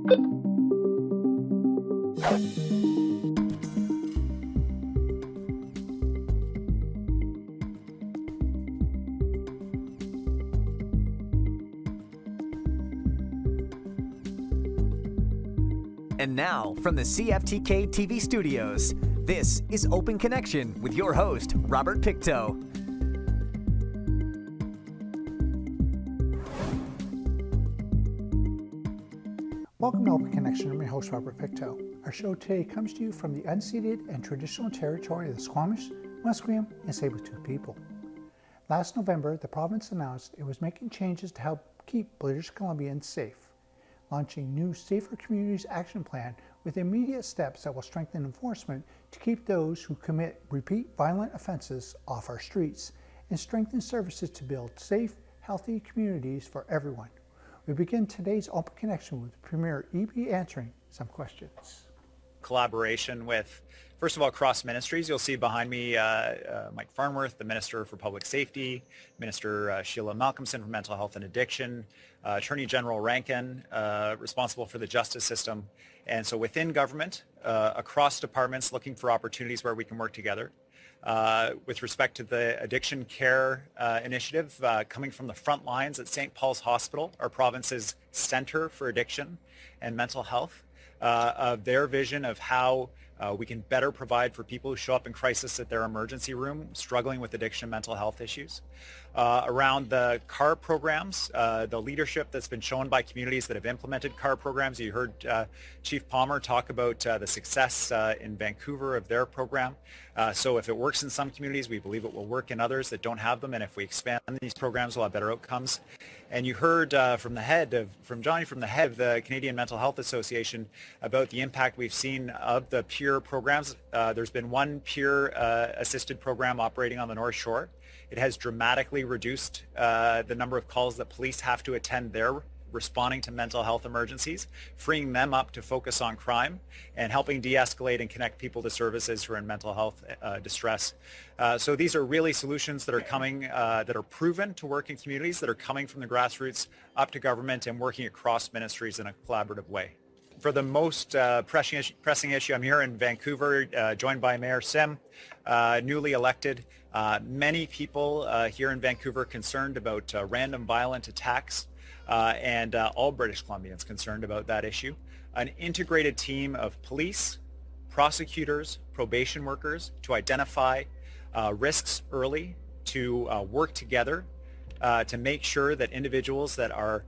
And now, from the CFTK-TV studios, this is Open Connection with your host, Robert Pictou. Welcome to Open Connection. I'm your host, Robert Pictou. Our show today comes to you from the unceded and traditional territory of the Squamish, Musqueam, and Tsleil-Waututh people. Last November, the province announced it was making changes to help keep British Columbians safe, launching new Safer Communities Action Plan with immediate steps that will strengthen enforcement to keep those who commit repeat violent offenses off our streets and strengthen services to build safe, healthy communities for everyone. We begin today's Open Connection with Premier E.B. answering some questions. Collaboration with, first of all, cross ministries. You'll see behind me Mike Farnworth, the Minister for Public Safety, Minister Sheila Malcolmson for Mental Health and Addiction, Attorney General Rankin, responsible for the justice system. And so within government, across departments, looking for opportunities where we can work together. With respect to the addiction care initiative, coming from the front lines at St. Paul's Hospital, our province's center for addiction and mental health, of their vision of how we can better provide for people who show up in crisis at their emergency room, struggling with addiction and mental health issues. Around the CAR programs, the leadership that's been shown by communities that have implemented CAR programs. You heard Chief Palmer talk about the success in Vancouver of their program. So if it works in some communities, we believe it will work in others that don't have them. And if we expand these programs, we'll have better outcomes. And you heard from Johnny, from the head of the Canadian Mental Health Association, about the impact we've seen of the peer programs. There's been one peer assisted program operating on the North Shore. It has dramatically reduced the number of calls that police have to attend there responding to mental health emergencies, freeing them up to focus on crime and helping de-escalate and connect people to services who are in mental health distress. So these are really solutions that are coming, that are proven to work in communities, that are coming from the grassroots up to government and working across ministries in a collaborative way. For the most pressing issue, I'm here in Vancouver, joined by Mayor Sim, newly elected. Many people here in Vancouver concerned about random violent attacks, and all British Columbians concerned about that issue. An integrated team of police, prosecutors, probation workers to identify risks early, to work together to make sure that individuals that are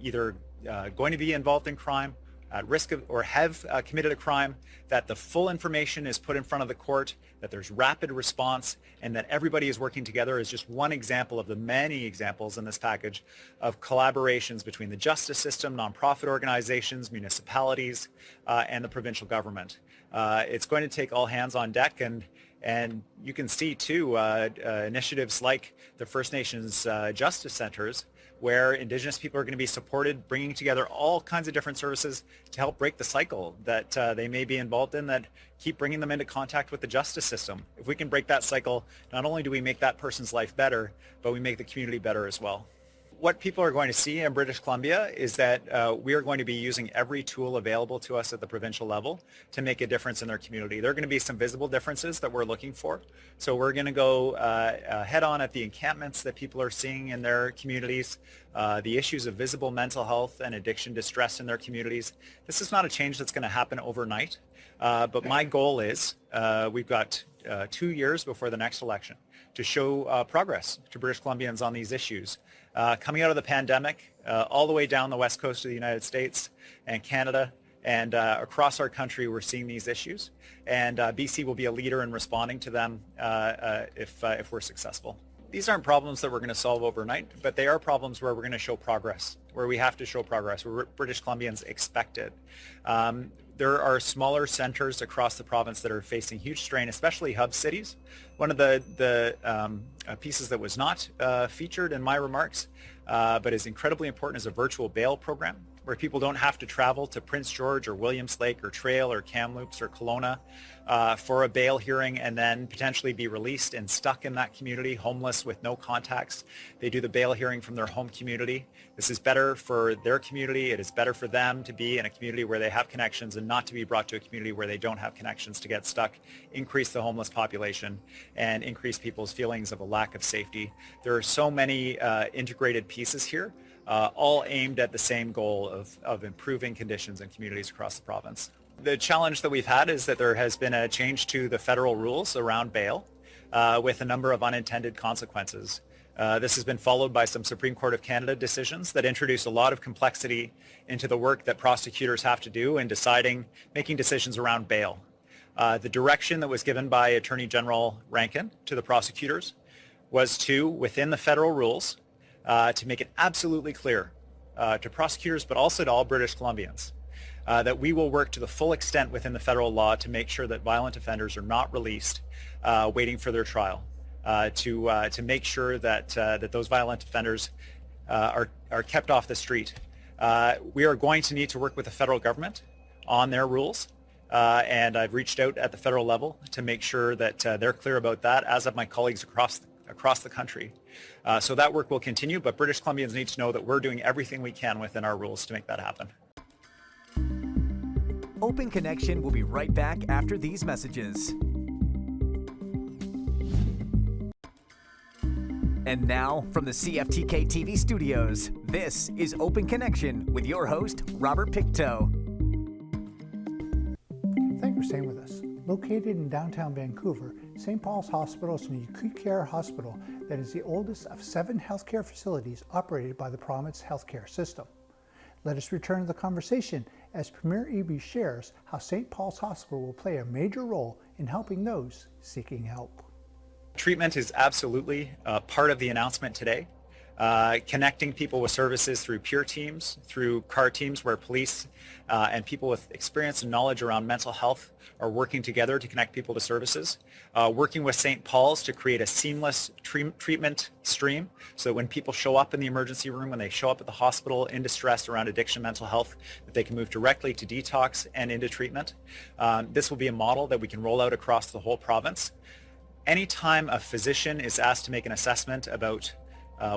either going to be involved in crime, at risk of or have committed a crime, that the full information is put in front of the court, that there's rapid response, and that everybody is working together is just one example of the many examples in this package of collaborations between the justice system, nonprofit organizations, municipalities, and the provincial government. It's going to take all hands on deck, and you can see too initiatives like the First Nations Justice Centers, where Indigenous people are going to be supported, bringing together all kinds of different services to help break the cycle that they may be involved in that keep bringing them into contact with the justice system. If we can break that cycle, not only do we make that person's life better, but we make the community better as well. What people are going to see in British Columbia is that we are going to be using every tool available to us at the provincial level to make a difference in their community. There are going to be some visible differences that we're looking for. So we're going to go head on at the encampments that people are seeing in their communities, the issues of visible mental health and addiction distress in their communities. This is not a change that's going to happen overnight, but my goal is we've got 2 years before the next election to show progress to British Columbians on these issues. Coming out of the pandemic, all the way down the west coast of the United States and Canada and across our country, we're seeing these issues. And BC will be a leader in responding to them if we're successful. These aren't problems that we're going to solve overnight, but they are problems where we're going to show progress, where we have to show progress, where British Columbians expect it. There are smaller centers across the province that are facing huge strain, especially hub cities. One of the pieces that was not featured in my remarks, but is incredibly important, is a virtual bail program. where people don't have to travel to Prince George or Williams Lake or Trail or Kamloops or Kelowna for a bail hearing and then potentially be released and stuck in that community, homeless with no contacts. They do the bail hearing from their home community. This is better for their community. It is better for them to be in a community where they have connections and not to be brought to a community where they don't have connections to get stuck, increase the homeless population, and increase people's feelings of a lack of safety. There are so many integrated pieces here, all aimed at the same goal of improving conditions in communities across the province. The challenge that we've had is that there has been a change to the federal rules around bail with a number of unintended consequences. This has been followed by some Supreme Court of Canada decisions that introduce a lot of complexity into the work that prosecutors have to do in making decisions around bail. The direction that was given by Attorney General Rankin to the prosecutors was to, within the federal rules, to make it absolutely clear to prosecutors, but also to all British Columbians, that we will work to the full extent within the federal law to make sure that violent offenders are not released waiting for their trial, to make sure that those violent offenders are kept off the street. We are going to need to work with the federal government on their rules, and I've reached out at the federal level to make sure that they're clear about that, as have my colleagues across the country. So that work will continue, but British Columbians need to know that we're doing everything we can within our rules to make that happen. Open Connection will be right back after these messages. And now, from the CFTK-TV studios, this is Open Connection with your host, Robert Pictou. Thank you for staying with us. Located in downtown Vancouver, St. Paul's Hospital is an acute care hospital that is the oldest of 7 healthcare facilities operated by the province healthcare system. Let us return to the conversation as Premier Eby shares how St. Paul's Hospital will play a major role in helping those seeking help. Treatment is absolutely part of the announcement today. Connecting people with services through peer teams, through CAR teams where police and people with experience and knowledge around mental health are working together to connect people to services. Working with St. Paul's to create a seamless treatment stream so that when people show up in the emergency room, when they show up at the hospital in distress around addiction, mental health, that they can move directly to detox and into treatment. This will be a model that we can roll out across the whole province. Anytime a physician is asked to make an assessment about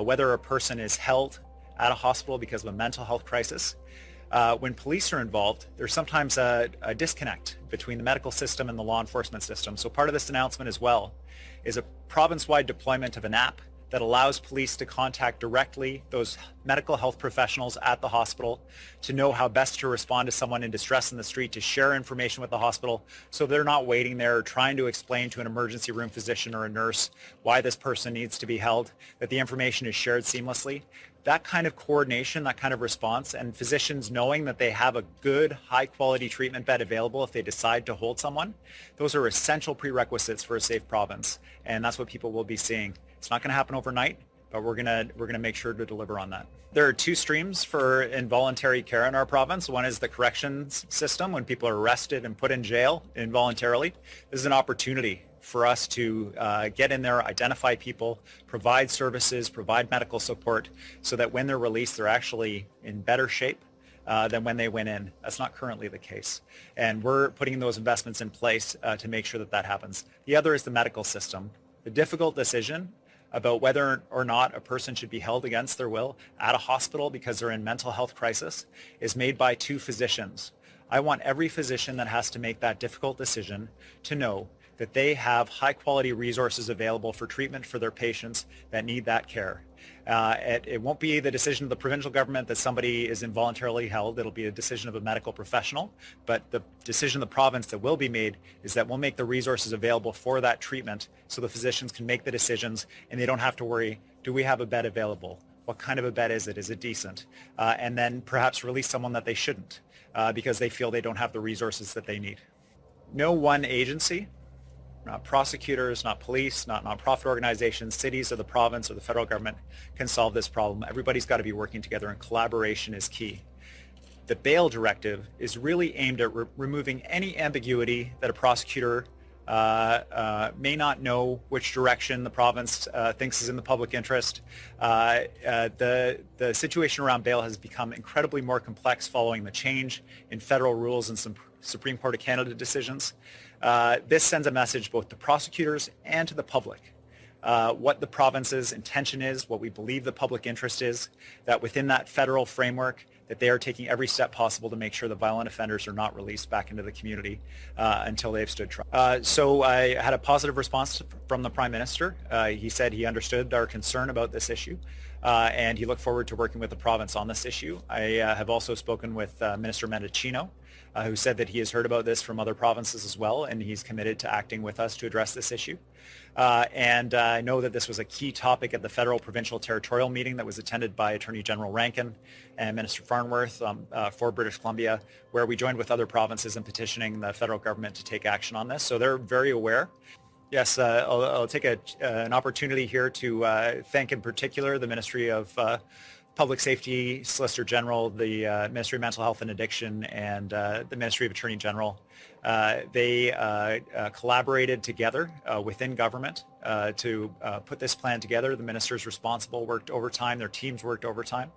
whether a person is held at a hospital because of a mental health crisis, when police are involved, there's sometimes a disconnect between the medical system and the law enforcement system. So part of this announcement as well is a province-wide deployment of an app that allows police to contact directly those medical health professionals at the hospital to know how best to respond to someone in distress in the street, to share information with the hospital so they're not waiting there trying to explain to an emergency room physician or a nurse why this person needs to be held, that the information is shared seamlessly. That kind of coordination, that kind of response, and physicians knowing that they have a good, high-quality treatment bed available if they decide to hold someone, those are essential prerequisites for a safe province, and that's what people will be seeing. It's not going to happen overnight, but we're going to make sure to deliver on that. There are 2 streams for involuntary care in our province. One is the corrections system, when people are arrested and put in jail involuntarily. This is an opportunity for us to get in there, identify people, provide services, provide medical support, so that when they're released, they're actually in better shape than when they went in. That's not currently the case. And we're putting those investments in place to make sure that that happens. The other is the medical system. The difficult decision about whether or not a person should be held against their will at a hospital because they're in mental health crisis is made by 2 physicians. I want every physician that has to make that difficult decision to know that they have high quality resources available for treatment for their patients that need that care. It won't be the decision of the provincial government that somebody is involuntarily held. It'll be a decision of a medical professional, but the decision of the province that will be made is that we'll make the resources available for that treatment so the physicians can make the decisions and they don't have to worry, do we have a bed available? What kind of a bed is it? Is it decent? And then perhaps release someone that they shouldn't because they feel they don't have the resources that they need. No one agency, not prosecutors, not police, not nonprofit organizations, cities or the province or the federal government can solve this problem. Everybody's got to be working together, and collaboration is key. The bail directive is really aimed at removing any ambiguity that a prosecutor may not know which direction the province thinks is in the public interest. The situation around bail has become incredibly more complex following the change in federal rules and some Supreme Court of Canada decisions. This sends a message both to prosecutors and to the public. What the province's intention is, what we believe the public interest is, that within that federal framework, that they are taking every step possible to make sure that violent offenders are not released back into the community until they've stood trial. So I had a positive response from the Prime Minister. He said he understood our concern about this issue, and he looked forward to working with the province on this issue. I have also spoken with Minister Mendicino, who said that he has heard about this from other provinces as well, and he's committed to acting with us to address this issue. And I know that this was a key topic at the federal, provincial, territorial meeting that was attended by Attorney General Rankin and Minister Farnworth for British Columbia, where we joined with other provinces in petitioning the federal government to take action on this. So they're very aware. Yes, I'll take an opportunity here to thank in particular the Ministry of Public Safety, Solicitor General, the Ministry of Mental Health and Addiction, and the Ministry of Attorney General. They collaborated together within government to put this plan together. The ministers responsible worked overtime. Their teams worked overtime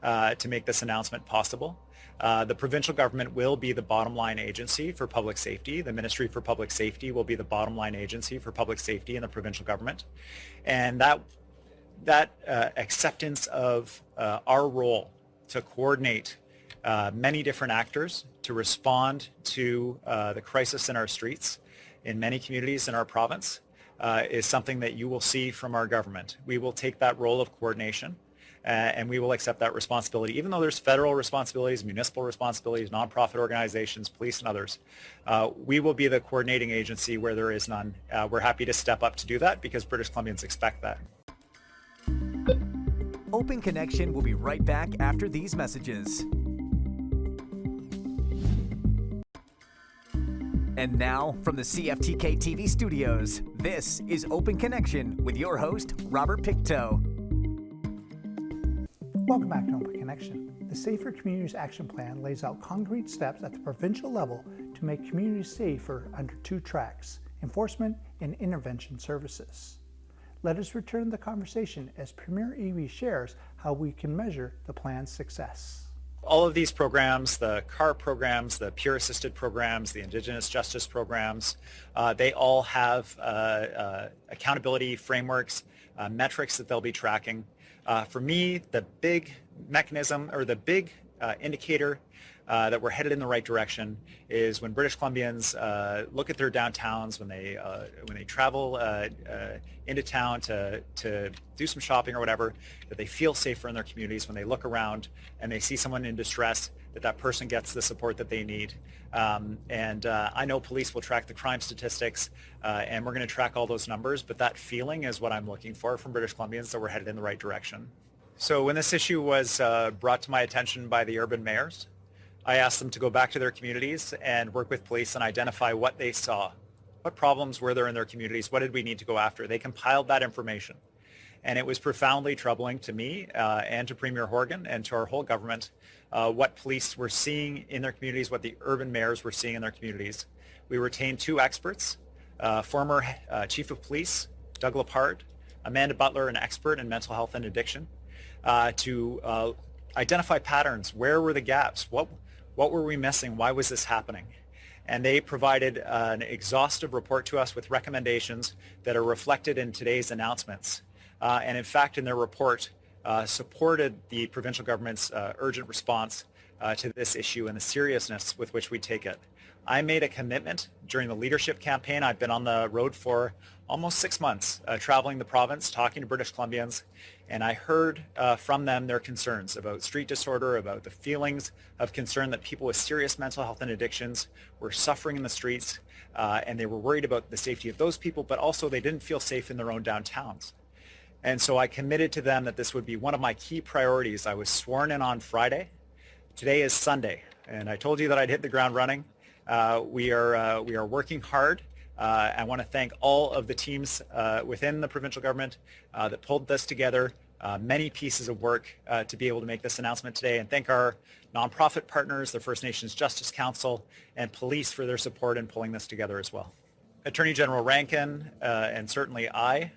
to make this announcement possible. The provincial government will be the bottom line agency for public safety. The Ministry for Public Safety will be the bottom line agency for public safety in the provincial government. And that acceptance of our role to coordinate many different actors to respond to the crisis in our streets in many communities in our province is something that you will see from our government. We will take that role of coordination and we will accept that responsibility. Even though there's federal responsibilities, municipal responsibilities, nonprofit organizations, police and others, we will be the coordinating agency where there is none. We're happy to step up to do that because British Columbians expect that. Open Connection will be right back after these messages. And now, from the CFTK-TV studios, this is Open Connection with your host, Robert Pictou. Welcome back to Open Connection. The Safer Communities Action Plan lays out concrete steps at the provincial level to make communities safer under two tracks: enforcement and intervention services. Let us return to the conversation as Premier Eby shares how we can measure the plan's success. All of these programs, the CAR programs, the peer assisted programs, the Indigenous justice programs, they all have accountability frameworks, metrics that they'll be tracking. For me, the big mechanism or the big indicator that we're headed in the right direction is when British Columbians look at their downtowns, when they travel into town to do some shopping or whatever, that they feel safer in their communities. When they look around and they see someone in distress, that person gets the support that they need. And I know police will track the crime statistics, and we're going to track all those numbers, but that feeling is what I'm looking for from British Columbians, that we're headed in the right direction. So when this issue was brought to my attention by the urban mayors, I asked them to go back to their communities and work with police and identify what they saw. What problems were there in their communities? What did we need to go after? They compiled that information. And it was profoundly troubling to me and to Premier Horgan and to our whole government what police were seeing in their communities, what the urban mayors were seeing in their communities. We retained two experts, former Chief of Police, Doug Lepard, Amanda Butler, an expert in mental health and addiction, to identify patterns. Where were the gaps? What were we missing? Why was this happening? And they provided an exhaustive report to us with recommendations that are reflected in today's announcements. And in fact, in their report, supported the provincial government's urgent response to this issue and the seriousness with which we take it. I made a commitment during the leadership campaign. I've been on the road for almost 6 months, traveling the province, talking to British Columbians, and I heard from them their concerns about street disorder, about the feelings of concern that people with serious mental health and addictions were suffering in the streets, and they were worried about the safety of those people, but also they didn't feel safe in their own downtowns. And so I committed to them that this would be one of my key priorities. I was sworn in on Friday. Today is Sunday, and I told you that I'd hit the ground running. We are working hard. I want to thank all of the teams within the provincial government that pulled this together, many pieces of work to be able to make this announcement today, and thank our nonprofit partners, the First Nations Justice Council, and police for their support in pulling this together as well. Attorney General Rankin and certainly I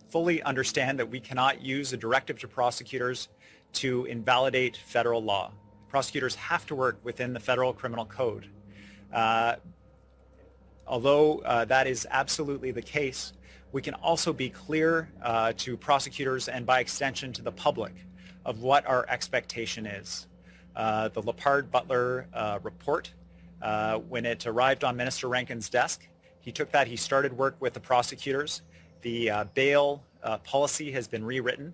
fully understand that we cannot use a directive to prosecutors to invalidate federal law. Prosecutors have to work within the federal criminal code. Although that is absolutely the case, we can also be clear to prosecutors and by extension to the public of what our expectation is. The Lepard-Butler report, when it arrived on Minister Rankin's desk, he took that, he started work with the prosecutors. The bail policy has been rewritten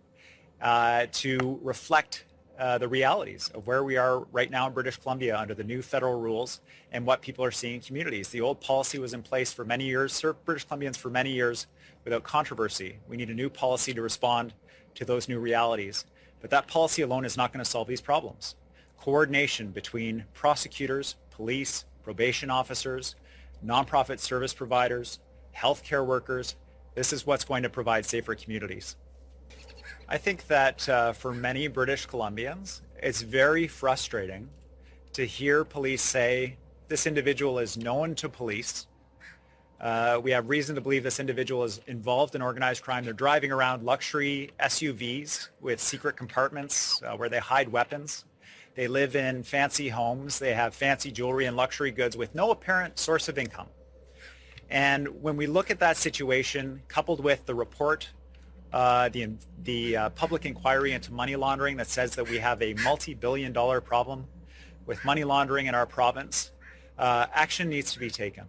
to reflect the realities of where we are right now in British Columbia under the new federal rules and what people are seeing in communities. The old policy was in place for many years, served British Columbians for many years without controversy. We need a new policy to respond to those new realities. But that policy alone is not going to solve these problems. Coordination between prosecutors, police, probation officers, nonprofit service providers, healthcare workers, this is what's going to provide safer communities. I think that for many British Columbians, it's very frustrating to hear police say, this individual is known to police. We have reason to believe this individual is involved in organized crime. They're driving around luxury SUVs with secret compartments where they hide weapons. They live in fancy homes. They have fancy jewelry and luxury goods with no apparent source of income. And when we look at that situation, coupled with the report, the public inquiry into money laundering that says that we have a multi-billion-dollar problem with money laundering in our province, action needs to be taken.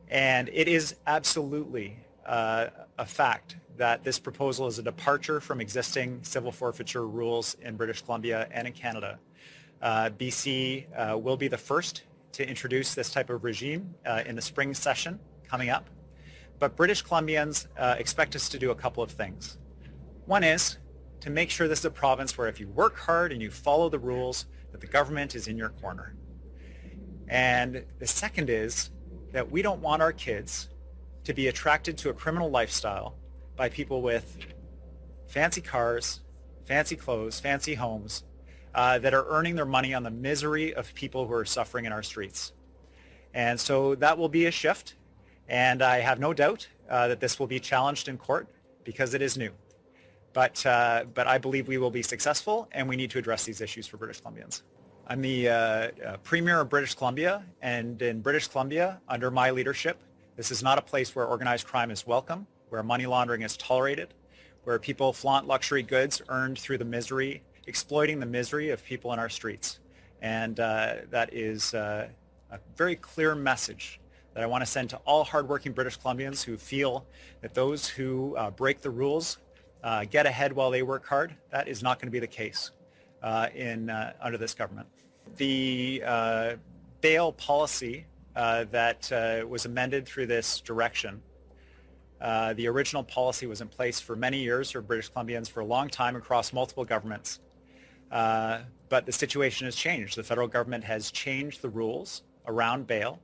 And it is absolutely a fact that this proposal is a departure from existing civil forfeiture rules in British Columbia and in Canada. BC will be the first to introduce this type of regime in the spring session coming up. But British Columbians expect us to do a couple of things. One is to make sure this is a province where if you work hard and you follow the rules, that the government is in your corner. And the second is that we don't want our kids to be attracted to a criminal lifestyle by people with fancy cars, fancy clothes, fancy homes, that are earning their money on the misery of people who are suffering in our streets. And so that will be a shift. And I have no doubt that this will be challenged in court because it is new. But I believe we will be successful, and we need to address these issues for British Columbians. I'm the Premier of British Columbia, and in British Columbia, under my leadership, this is not a place where organized crime is welcome, where money laundering is tolerated, where people flaunt luxury goods earned through the misery, exploiting the misery of people in our streets. And that is a very clear message that I want to send to all hardworking British Columbians who feel that those who break the rules get ahead while they work hard. That is not going to be the case under this government. The bail policy that was amended through this direction, the original policy was in place for many years for British Columbians for a long time across multiple governments. But the situation has changed. The federal government has changed the rules around bail.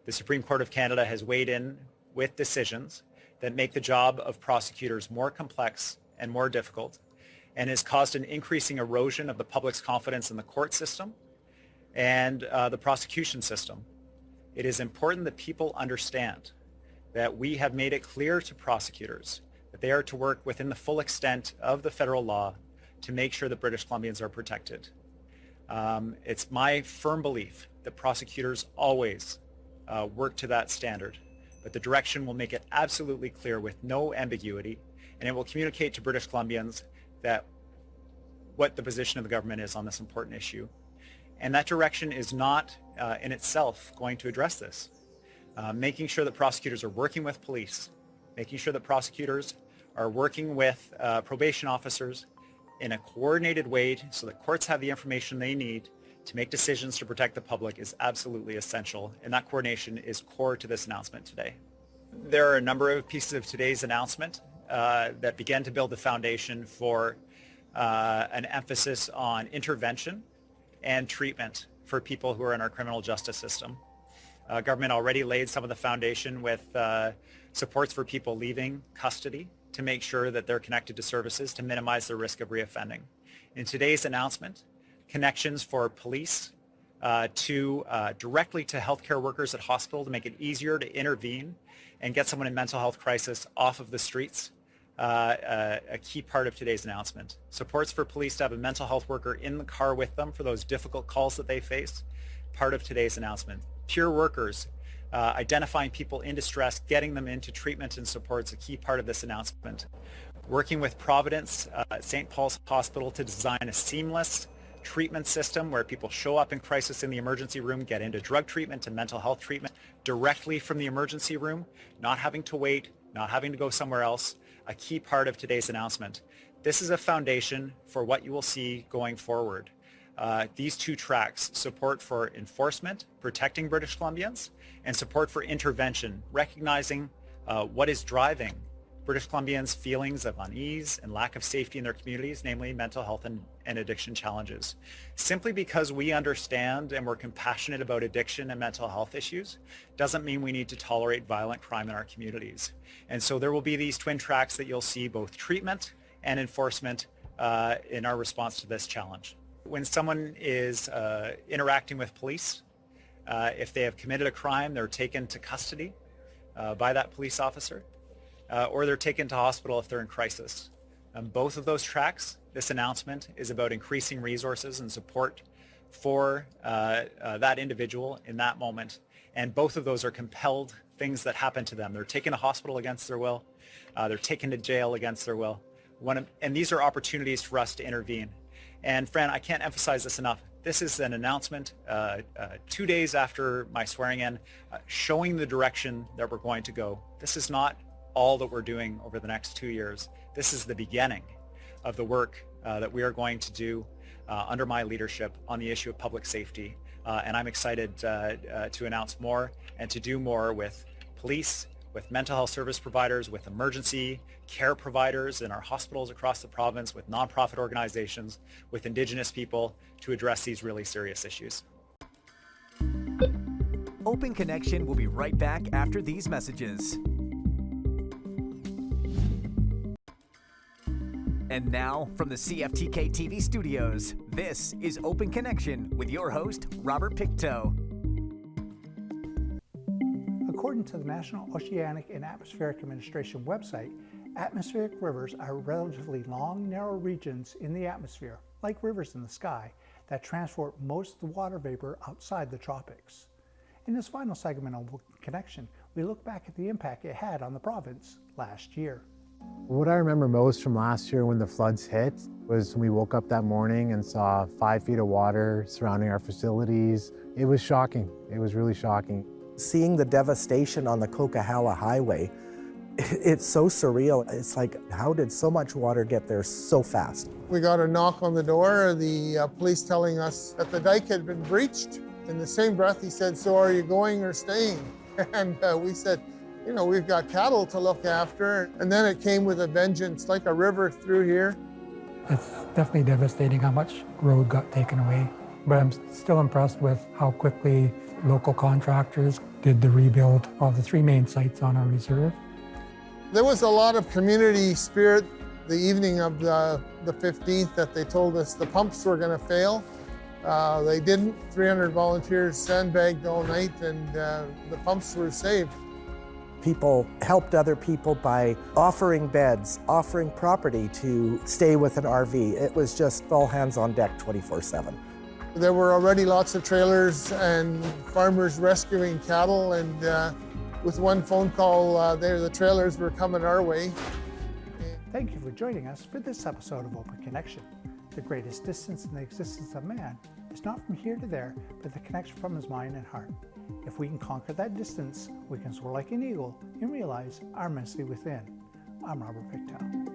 The Supreme Court of Canada has weighed in with decisions that make the job of prosecutors more complex and more difficult, and has caused an increasing erosion of the public's confidence in the court system and the prosecution system. It is important that people understand that we have made it clear to prosecutors that they are to work within the full extent of the federal law to make sure that British Columbians are protected. It's my firm belief that prosecutors always work to that standard, but the direction will make it absolutely clear with no ambiguity, and it will communicate to British Columbians that what the position of the government is on this important issue. And that direction is not in itself going to address this. Making sure that prosecutors are working with police, making sure that prosecutors are working with probation officers in a coordinated way so that courts have the information they need to make decisions to protect the public is absolutely essential, and that coordination is core to this announcement today. There are a number of pieces of today's announcement that began to build the foundation for an emphasis on intervention and treatment for people who are in our criminal justice system. Government already laid some of the foundation with supports for people leaving custody to make sure that they're connected to services to minimize the risk of reoffending. In today's announcement, connections for police, directly to healthcare workers at hospital to make it easier to intervene and get someone in mental health crisis off of the streets. A key part of today's announcement. Supports for police to have a mental health worker in the car with them for those difficult calls that they face. Part of today's announcement. Peer workers, identifying people in distress, getting them into treatment and supports, a key part of this announcement. Working with Providence, St. Paul's Hospital to design a seamless treatment system where people show up in crisis in the emergency room, get into drug treatment and mental health treatment directly from the emergency room, not having to wait, not having to go somewhere else. A key part of today's announcement. This is a foundation for what you will see going forward. These two tracks, support for enforcement, protecting British Columbians, and support for intervention, recognizing what is driving British Columbians' feelings of unease and lack of safety in their communities, namely mental health and addiction challenges. Simply because we understand and we're compassionate about addiction and mental health issues doesn't mean we need to tolerate violent crime in our communities. And so there will be these twin tracks that you'll see, both treatment and enforcement in our response to this challenge. When someone is interacting with police, if they have committed a crime, they're taken to custody by that police officer, or they're taken to hospital if they're in crisis. Both of those tracks, this announcement is about increasing resources and support for that individual in that moment. And both of those are compelled things that happen to them. They're taken to hospital against their will. They're taken to jail against their will. And these are opportunities for us to intervene. And Fran, I can't emphasize this enough. This is an announcement 2 days after my swearing in, showing the direction that we're going to go. This is not all that we're doing over the next 2 years. This is the beginning of the work that we are going to do under my leadership on the issue of public safety. And I'm excited to announce more and to do more with police, with mental health service providers, with emergency care providers in our hospitals across the province, with nonprofit organizations, with Indigenous people to address these really serious issues. Open Connection will be right back after these messages. And now, from the CFTK-TV studios, this is Open Connection with your host, Robert Pictou. According to the National Oceanic and Atmospheric Administration website, atmospheric rivers are relatively long, narrow regions in the atmosphere, like rivers in the sky, that transport most of the water vapor outside the tropics. In this final segment of Open Connection, we look back at the impact it had on the province last year. What I remember most from last year when the floods hit was when we woke up that morning and saw 5 feet of water surrounding our facilities. It was shocking. It was really shocking. Seeing the devastation on the Coquihalla Highway, it's so surreal. It's like, how did so much water get there so fast? We got a knock on the door, the police telling us that the dike had been breached. In the same breath, he said, "So are you going or staying?" And we said, "You know, we've got cattle to look after." And then it came with a vengeance, like a river through here. It's definitely devastating how much road got taken away. But I'm still impressed with how quickly local contractors did the rebuild of the 3 main sites on our reserve. There was a lot of community spirit the evening of the 15th that they told us the pumps were going to fail. They didn't. 300 volunteers sandbagged all night, and the pumps were saved. People helped other people by offering beds, offering property to stay with an RV. It was just all hands on deck 24/7. There were already lots of trailers and farmers rescuing cattle, and with one phone call, the trailers were coming our way. Thank you for joining us for this episode of Open Connection. The greatest distance in the existence of man is not from here to there, but the connection from his mind and heart. If we can conquer that distance, we can soar like an eagle and realize our immensity within. I'm Robert Pictou.